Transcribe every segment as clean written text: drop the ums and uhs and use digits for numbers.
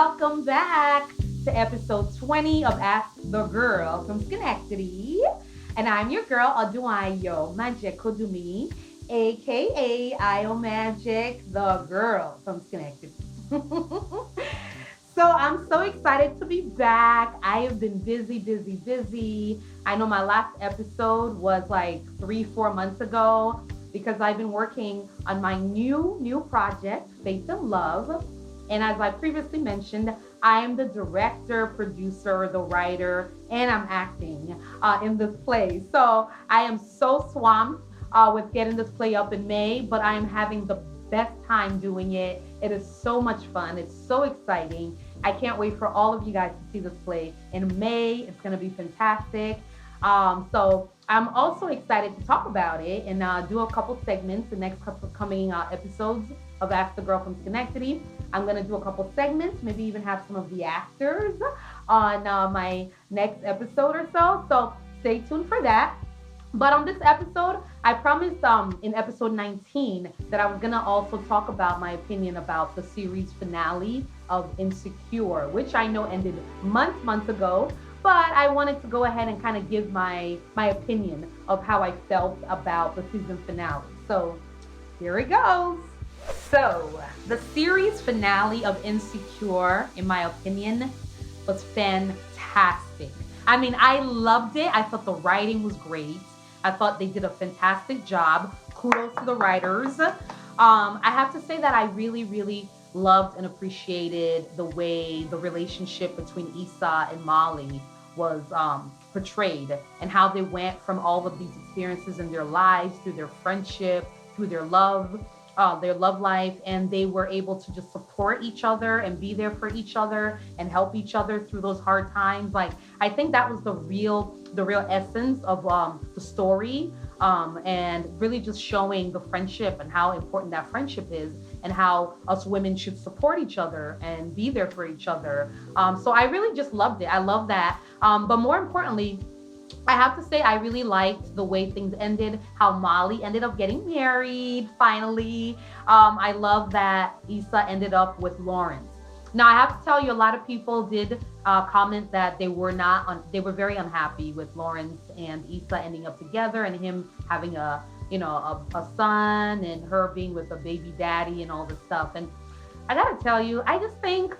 welcome back to episode 20 of Ask the Girl from Schenectady. And I'm your girl, Aduayo Magic Kodumi, aka Io Magic, the girl from Schenectady. So I'm so excited to be back. I have been busy, busy, busy. I know my last episode was like 3, 4 months ago because I've been working on my new project, Faith and Love. And as I previously mentioned, I am the director, producer, the writer, and I'm acting in this play. So I am so swamped with getting this play up in May, but I am having the best time doing it. It is so much fun. It's so exciting. I can't wait for all of you guys to see this play in May. It's going to be fantastic. So I'm also excited to talk about it and do a couple segments the next couple coming episodes of Ask the Girl from Schenectady. I'm going to do a couple segments, maybe even have some of the actors on my next episode or so. So stay tuned for that. But on this episode, I promised in episode 19 that I was going to also talk about my opinion about the series finale of Insecure, which I know ended months ago. But I wanted to go ahead and kind of give my opinion of how I felt about the season finale. So here it goes. So the series finale of Insecure, in my opinion, was fantastic. I mean, I loved it. I thought the writing was great. I thought they did a fantastic job. Kudos to the writers. I have to say that I really loved and appreciated the way the relationship between Issa and Molly was portrayed and how they went from all of these experiences in their lives through their friendship, through their love life, and they were able to just support each other and be there for each other and help each other through those hard times. Like, I think that was the real essence of the story, and really just showing the friendship and how important that friendship is and how us women should support each other and be there for each other. So I really just loved it. I love that. But more importantly, I have to say I really liked the way things ended, how Molly ended up getting married finally. I love that Issa ended up with Lawrence. Now I have to tell you, a lot of people did comment that they were they were very unhappy with Lawrence and Issa ending up together and him having a son and her being with a baby daddy and all this stuff. And I gotta tell you, I think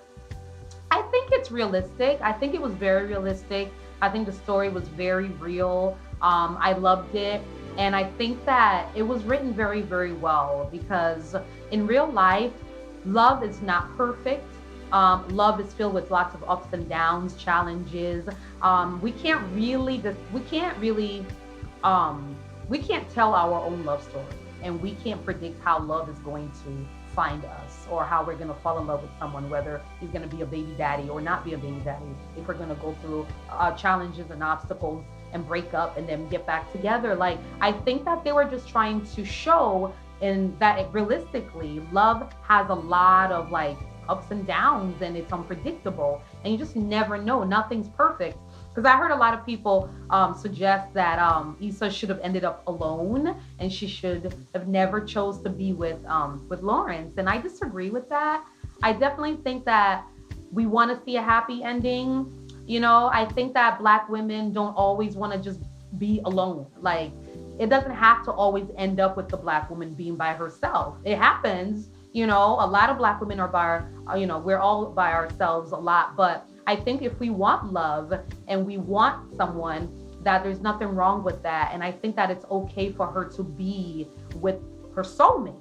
it's realistic. I think it was very realistic. I think the story was very real. I loved it. And I think that it was written very well because in real life, love is not perfect. Love is filled with lots of ups and downs, challenges. We can't tell our own love story, and we can't predict how love is going to find us or how we're going to fall in love with someone, whether he's going to be a baby daddy or not be a baby daddy, if we're going to go through challenges and obstacles and break up and then get back together. Like, I think that they were just trying to show in that realistically, love has a lot of like ups and downs and it's unpredictable and you just never know. Nothing's perfect. Because I heard a lot of people suggest that Issa should have ended up alone and she should have never chose to be with Lawrence. And I disagree with that. I definitely think that we want to see a happy ending. You know, I think that Black women don't always want to just be alone. Like, it doesn't have to always end up with the Black woman being by herself. It happens, you know, a lot of Black women are we're all by ourselves a lot, but I think if we want love and we want someone, that there's nothing wrong with that. And I think that it's okay for her to be with her soulmate,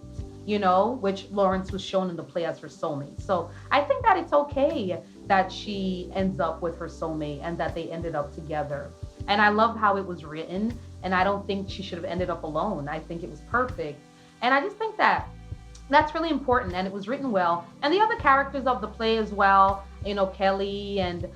you know, which Lawrence was shown in the play as her soulmate. So I think that it's okay that she ends up with her soulmate and that they ended up together. And I love how it was written. And I don't think she should have ended up alone. I think it was perfect. And I just think that that's really important, and it was written well. And the other characters of the play as well, you know, Kelly and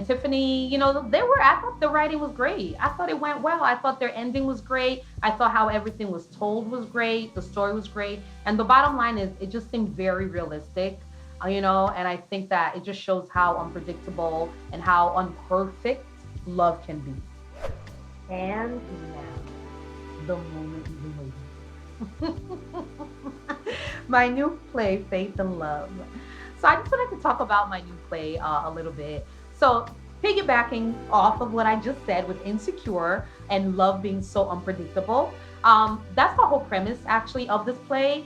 Tiffany, you know, I thought the writing was great. I thought it went well. I thought their ending was great. I thought how everything was told was great. The story was great. And the bottom line is it just seemed very realistic, you know, and I think that it just shows how unpredictable and how unperfect love can be. And now, the moment you've been waiting. My new play, Faith and Love. So I just wanted to talk about my new play a little bit. So piggybacking off of what I just said with Insecure and love being so unpredictable, that's the whole premise actually of this play.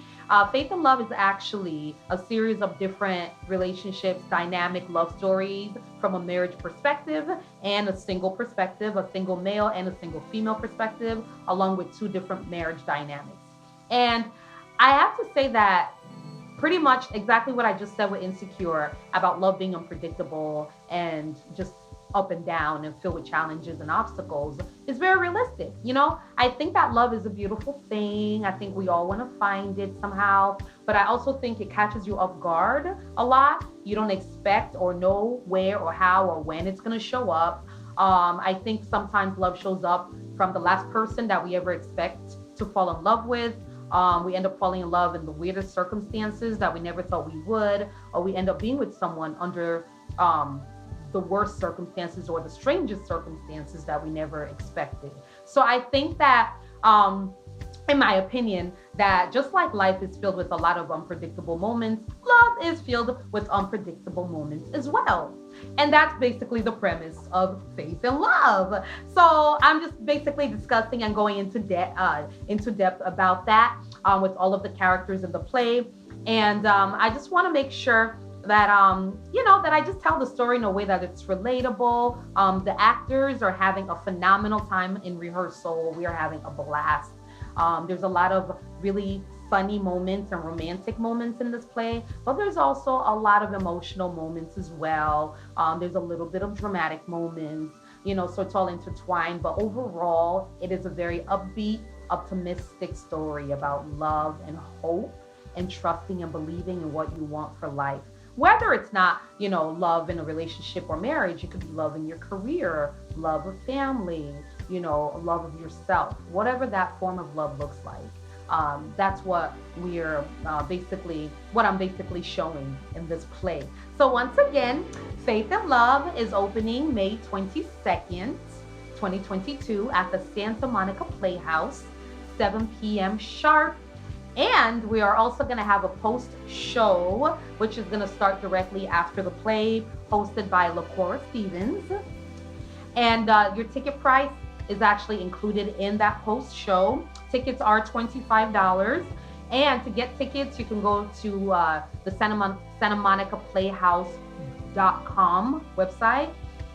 Faith and Love is actually a series of different relationships, dynamic love stories from a marriage perspective and a single perspective, a single male and a single female perspective, along with two different marriage dynamics. And I have to say that pretty much exactly what I just said with Insecure about love being unpredictable and just up and down and filled with challenges and obstacles is very realistic. I think that love is a beautiful thing. I think we all want to find it somehow, but I also think it catches you off guard a lot. You don't expect or know where or how or when it's going to show up. I think sometimes love shows up from the last person that we ever expect to fall in love with. We end up falling in love in the weirdest circumstances that we never thought we would, or we end up being with someone under the worst circumstances or the strangest circumstances that we never expected. So I think that, in my opinion, that just like life is filled with a lot of unpredictable moments, love is filled with unpredictable moments as well. And that's basically the premise of Faith and Love. So I'm just basically discussing and going into depth about that with all of the characters in the play. And I just want to make sure that that I just tell the story in a way that it's relatable. The actors are having a phenomenal time in rehearsal. We are having a blast. There's a lot of really funny moments and romantic moments in this play, but there's also a lot of emotional moments as well. There's a little bit of dramatic moments, so it's all intertwined. But overall, it is a very upbeat, optimistic story about love and hope and trusting and believing in what you want for life. Whether it's not, love in a relationship or marriage, it could be love in your career, love of family, love of yourself, whatever that form of love looks like. That's what I'm basically showing in this play. So once again, Faith and Love is opening May 22nd, 2022 at the Santa Monica Playhouse, 7 p.m. sharp. And we are also going to have a post-show, which is going to start directly after the play, hosted by LaCora Stevens. And your ticket price is actually included in that post-show. Tickets are $25. And to get tickets, you can go to the Santa Monica Playhouse.com website,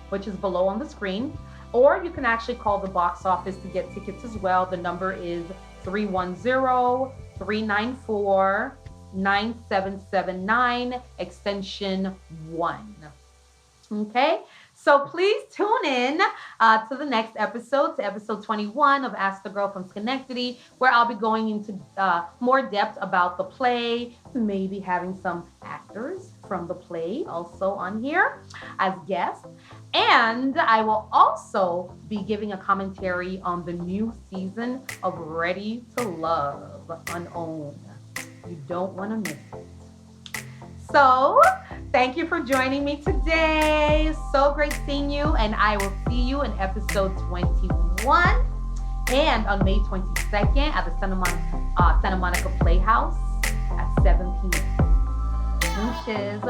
which is below on the screen. Or you can actually call the box office to get tickets as well. The number is 310-394-9779, extension 1. Okay, so please tune in to the next episode, to episode 21 of Ask the Girl from Schenectady, where I'll be going into more depth about the play, maybe having some actors from the play also on here as guests. And I will also be giving a commentary on the new season of Ready to Love Unowned. You don't want to miss it. So, thank you for joining me today. So great seeing you, and I will see you in episode 21 and on May 22nd at the Santa Monica Playhouse at 7 p.m. Inches.